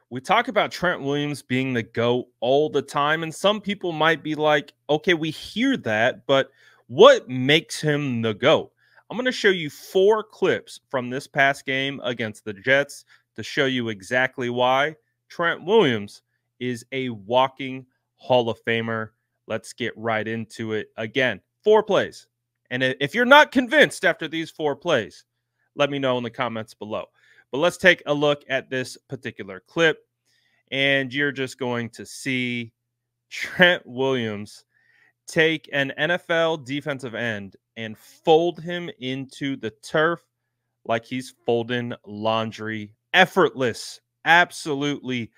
We talk about Trent Williams being the GOAT all the time, and some people might be like, okay, we hear that, but what makes him the GOAT? I'm going to show you 4 clips from this past game against the Jets to show you exactly why Trent Williams is a walking Hall of Famer. Let's get right into it. Again, 4 plays. And if you're not convinced after these 4 plays, let me know in the comments below. But let's take a look at this particular clip, and you're just going to see Trent Williams take an NFL defensive end and fold him into the turf like he's folding laundry. Effortless, absolutely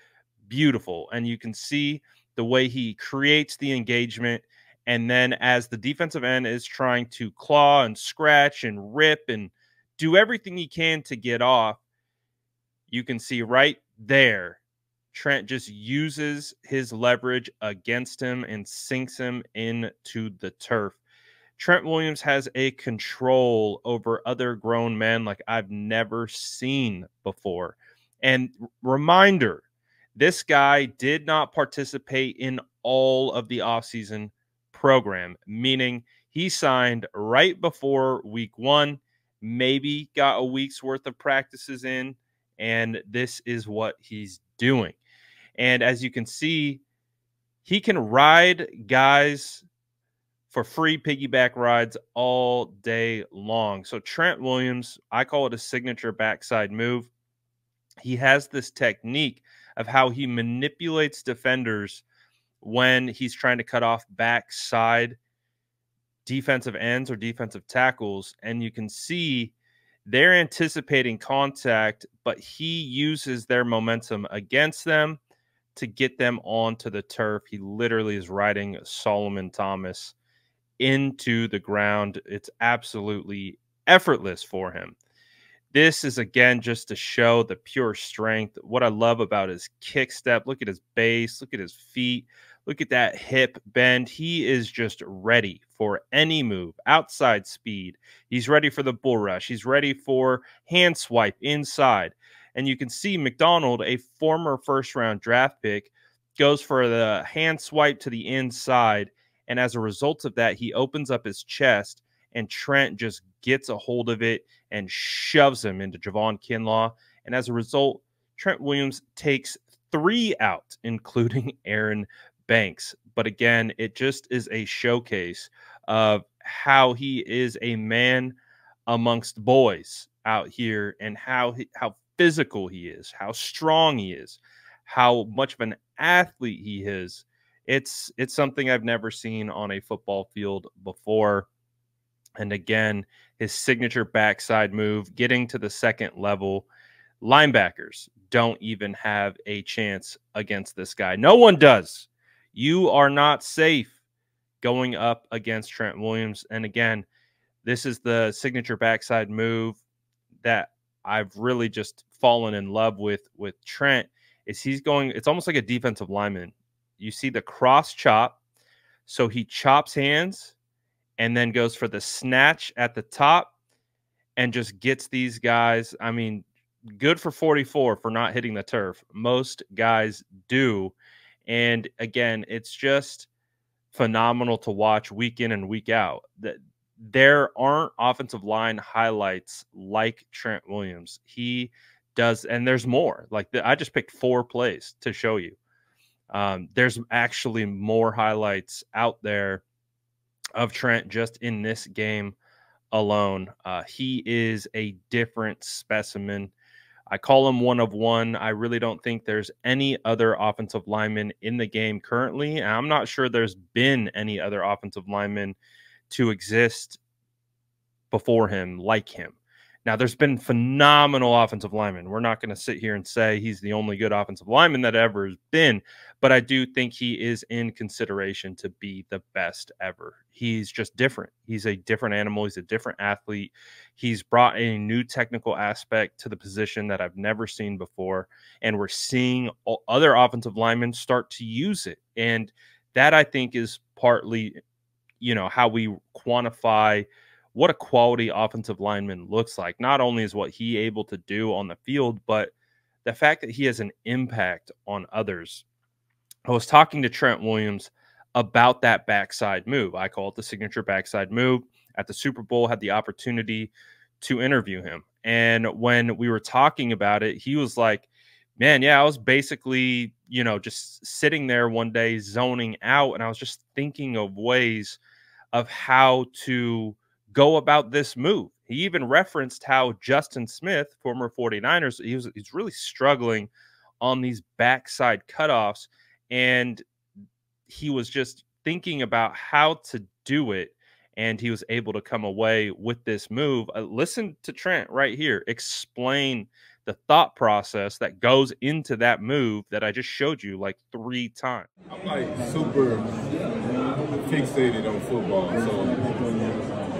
beautiful. And you can see the way he creates the engagement. And then as the defensive end is trying to claw and scratch and rip and do everything he can to get off, you can see right there, Trent just uses his leverage against him and sinks him into the turf. Trent Williams has a control over other grown men like I've never seen before. And reminder, this guy did not participate in all of the offseason program, meaning he signed right before week 1, maybe got a week's worth of practices in, and this is what he's doing. And as you can see, he can ride guys for free piggyback rides all day long. So Trent Williams, I call it a signature backside move. He has this technique of how he manipulates defenders when he's trying to cut off backside defensive ends or defensive tackles. And you can see they're anticipating contact, but he uses their momentum against them to get them onto the turf. He literally is riding Solomon Thomas into the ground. It's absolutely effortless for him. This is, again, just to show the pure strength. What I love about his kick step, look at his base, look at his feet, look at that hip bend. He is just ready for any move, outside speed. He's ready for the bull rush. He's ready for hand swipe inside. And you can see McDonald, a former first-round draft pick, goes for the hand swipe to the inside. And as a result of that, he opens up his chest, and Trent just gets a hold of it and shoves him into Javon Kinlaw. And as a result, Trent Williams takes 3 out, including Aaron Banks. But again, it just is a showcase of how he is a man amongst boys out here, and how physical he is, how strong he is, how much of an athlete he is. It's something I've never seen on a football field before. And again, his signature backside move, getting to the second level. Linebackers don't even have a chance against this guy. No one does. You are not safe going up against Trent Williams. And again, this is the signature backside move that I've really just fallen in love with Trent. Is he's going, it's almost like a defensive lineman. You see the cross chop. So he chops hands and then goes for the snatch at the top and just gets these guys. I mean, good for 44 for not hitting the turf. Most guys do. And again, it's just phenomenal to watch week in and week out. There aren't offensive line highlights like Trent Williams. He does, and there's more. Like I just picked 4 plays to show you. There's actually more highlights out there of Trent just in this game alone. He is a different specimen. I call him one of one. I really don't think there's any other offensive lineman in the game currently. And I'm not sure there's been any other offensive lineman to exist before him like him. Now, there's been phenomenal offensive linemen. We're not going to sit here and say he's the only good offensive lineman that ever has been, but I do think he is in consideration to be the best ever. He's just different. He's a different animal. He's a different athlete. He's brought a new technical aspect to the position that I've never seen before, and we're seeing other offensive linemen start to use it. And that, I think, is partly, how we quantify what a quality offensive lineman looks like. Not only is what he able to do on the field, but the fact that he has an impact on others. I was talking to Trent Williams about that backside move. I call it the signature backside move. At the Super Bowl, had the opportunity to interview him. And when we were talking about it, he was like, man, yeah, I was basically, just sitting there one day zoning out. And I was just thinking of ways of how to go about this move. He even referenced how Justin Smith, former 49ers, he's really struggling on these backside cutoffs. And he was just thinking about how to do it. And he was able to come away with this move. Listen to Trent right here explain the thought process that goes into that move that I just showed you like 3 times. I'm like super fixated on football. So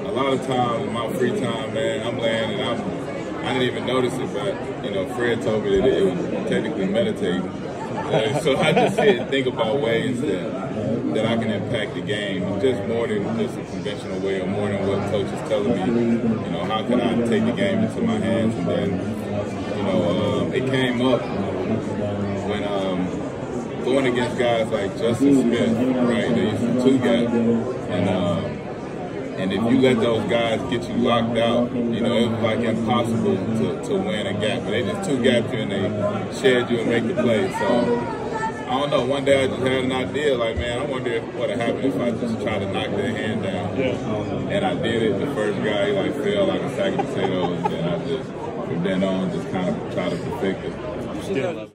a lot of times in my free time, man, I'm laying and I didn't even notice it, but Fred told me that it was technically meditating. So I just sit and think about ways that I can impact the game, just more than just a conventional way, or more than what coach is telling me. How can I take the game into my hands? And then, it came up when going against guys like Justin Smith, right? They used to two-gap, and if you let those guys get you locked out, it was like impossible to win a gap. But they just two-gapped you and they shared you and make the play. So I don't know. One day I just had an idea, like, man, I wonder what would happen if I just tried to knock their hand down. Yeah. And I did it. The first guy, he like fell like a sack of potatoes, and I just from then on just kind of try to perfect it.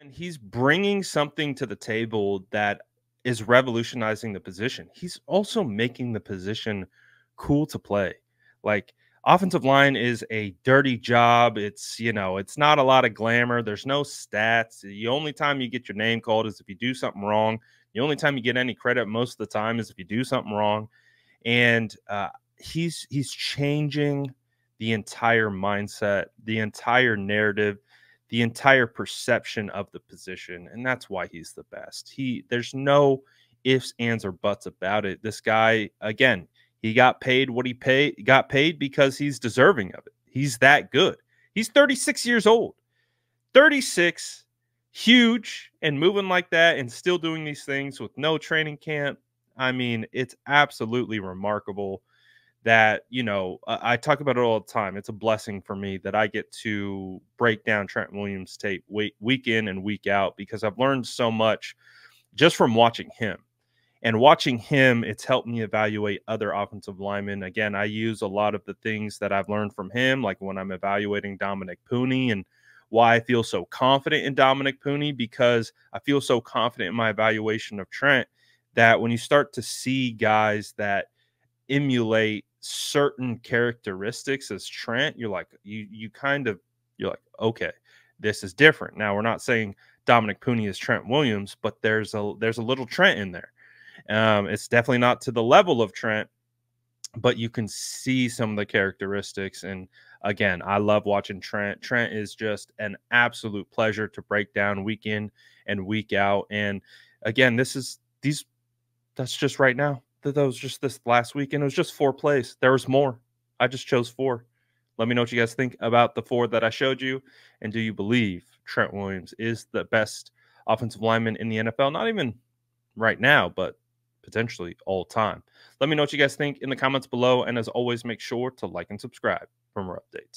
And he's bringing something to the table that is revolutionizing the position. He's also making the position cool to play. Like, offensive line is a dirty job. It's, it's not a lot of glamour. There's no stats. The only time you get your name called is if you do something wrong. The only time you get any credit most of the time is if you do something wrong. And he's changing the entire mindset, the entire narrative, the entire perception of the position. And that's why he's the best. There's no ifs, ands, or buts about it. This guy, again, he got paid what he got paid because he's deserving of it. He's that good. He's 36 years old. 36, huge, and moving like that and still doing these things with no training camp. I mean, it's absolutely remarkable that, I talk about it all the time. It's a blessing for me that I get to break down Trent Williams tape week in and week out, because I've learned so much just from watching him. And watching him, it's helped me evaluate other offensive linemen. Again, I use a lot of the things that I've learned from him, like when I'm evaluating Dominic Pooney, and why I feel so confident in Dominic Pooney, because I feel so confident in my evaluation of Trent that when you start to see guys that emulate certain characteristics as Trent, you're like, you're like, okay, this is different. Now, we're not saying Dominic Pooney is Trent Williams, but there's a little Trent in there. It's definitely not to the level of Trent, but you can see some of the characteristics. And again, I love watching Trent. Trent is just an absolute pleasure to break down week in and week out. And again, that's just right now. That was just this last weekend. It was just 4 plays. There was more. I just chose 4. Let me know what you guys think about the 4 that I showed you. And do you believe Trent Williams is the best offensive lineman in the NFL? Not even right now, but potentially all time. Let me know what you guys think in the comments below. And as always, make sure to like and subscribe for more updates.